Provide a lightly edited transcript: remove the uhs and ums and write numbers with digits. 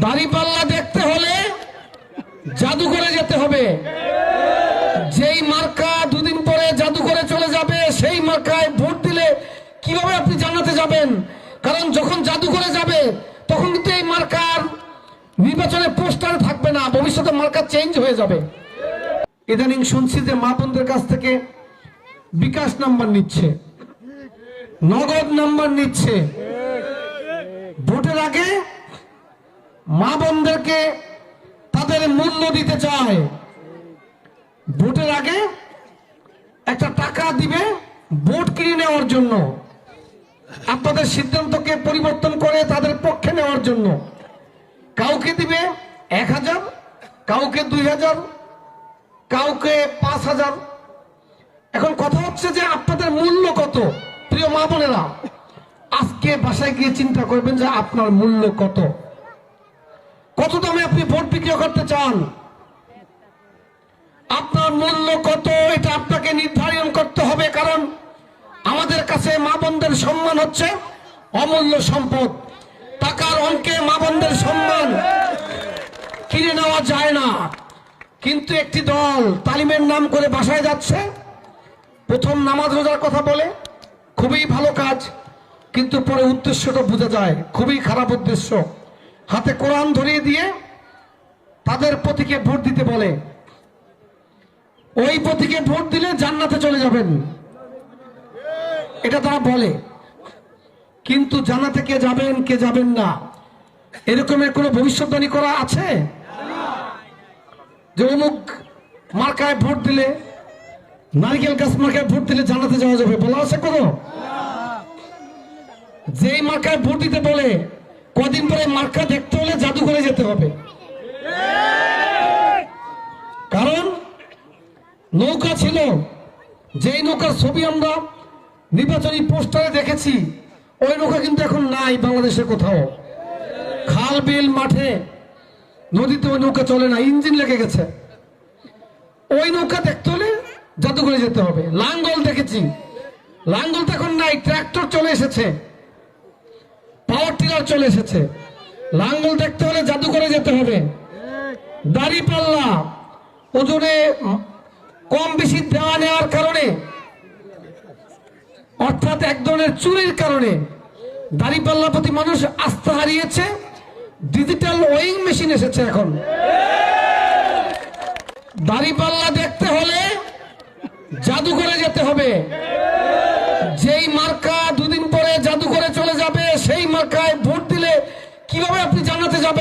দাড়িপাল্লা দেখতে হলে জাদুঘরে যেতে হবে। যেই মার্কা দুদিন পরে জাদুঘরে চলে যাবে, সেই মার্কায় ভোট দিলে কিভাবে আপনি জান্নাতে যাবেন? কারণ যখন জাদুঘরে যাবে তখন কিন্তু এই মার্কার নির্বাচনে পোস্টারে থাকবে না, ভবিষ্যতে মার্কা চেঞ্জ হয়ে যাবে। ইদানিং শুনছি যে মা বোনদের কাছ থেকে বিকাশ নাম্বার নিচ্ছে, নগদ নাম্বার নিচ্ছে। ভোটের আগে মা বোনদেরকে তাদের মূল্য দিতে চায়। ভোটের আগে একটা টাকা দিবে ভোট কিনে নেওয়ার জন্য, আপনাদের সিদ্ধান্তকে পরিবর্তন করে তাদের পক্ষে নেওয়ার জন্য। কাউকে দিবে 1000, কাউকে 2000, কাউকে 5000। এখন কথা হচ্ছে যে আপনাদের মূল্য কত? প্রিয় মা বোনেরা, আজকে বাসায় গিয়ে চিন্তা করবেন যে আপনার মূল্য কত, কত দামে আপনি ভোট বিক্রি করতে চান, আপনার মূল্য কত, এটা আপনাকে নির্ধারণ করতে হবে। কারণ আমাদের কাছে মা বোনদের সম্মান হচ্ছে অমূল্য সম্পদ। টাকার অঙ্কে মা বোনদের সম্মান কিনে নেওয়া যায় না। কিন্তু একটি দল তালিমের নাম করে বাসায় যাচ্ছে, প্রথম নামাজ রোজার কথা বলে, খুবই ভালো কাজ, কিন্তু পরে উদ্দেশ্যটা বোঝা যায় খুবই খারাপ উদ্দেশ্য। হাতে কোরআন ধরিয়ে দিয়ে তাদের প্রতীকে ভোট দিতে বলে, ওই প্রতীকে ভোট দিলে জান্নাতে চলে যাবেন, এটা তারা বলে। কিন্তু জান্নাতে কে যাবেন কে যাবেন না এরকমের কোনো ভবিষ্যৎবাণী করা আছে? যে অমুক মার্কায় ভোট দিলে, নারকেল গাছ মার্কায় ভোট দিলে জান্নাতে যাওয়া যাবে, বলা আছে কোনো? যেই মার্কায় ভোট দিতে বলে কদিন পরে মার্কা দেখতে হলে জাদুঘরে যেতে হবে। কারণ নৌকা ছিল, যেই নৌকার ছবি আমরা নির্বাচনী পোস্টারে দেখেছি, ওই নৌকা কিন্তু এখন নাই বাংলাদেশে কোথাও। খাল বিল মাঠে নদীতে ওই নৌকা চলে না, ইঞ্জিন লেগে গেছে। ওই নৌকা দেখতে হলে জাদুঘরে যেতে হবে। লাঙ্গল দেখেছি, লাঙ্গল তো এখন নাই, ট্রাক্টর চলে এসেছে, পাওয়ার টিলার চলে এসেছে। লাঙ্গল দেখতে হলে জাদুঘরে যেতে হবে। দাড়িপাল্লা ওজনে কম বেশি দেওয়া নেওয়ার কারণে, অর্থাৎ এক ধরনের চুরির কারণে দাড়িপাল্লার প্রতি মানুষ আস্থা হারিয়েছে। ডিজিটাল ওয়িং মেশিন এসেছে এখন। দাড়িপাল্লা দেখতে হলে জাদুঘরে যেতে হবে। যেই মার্কা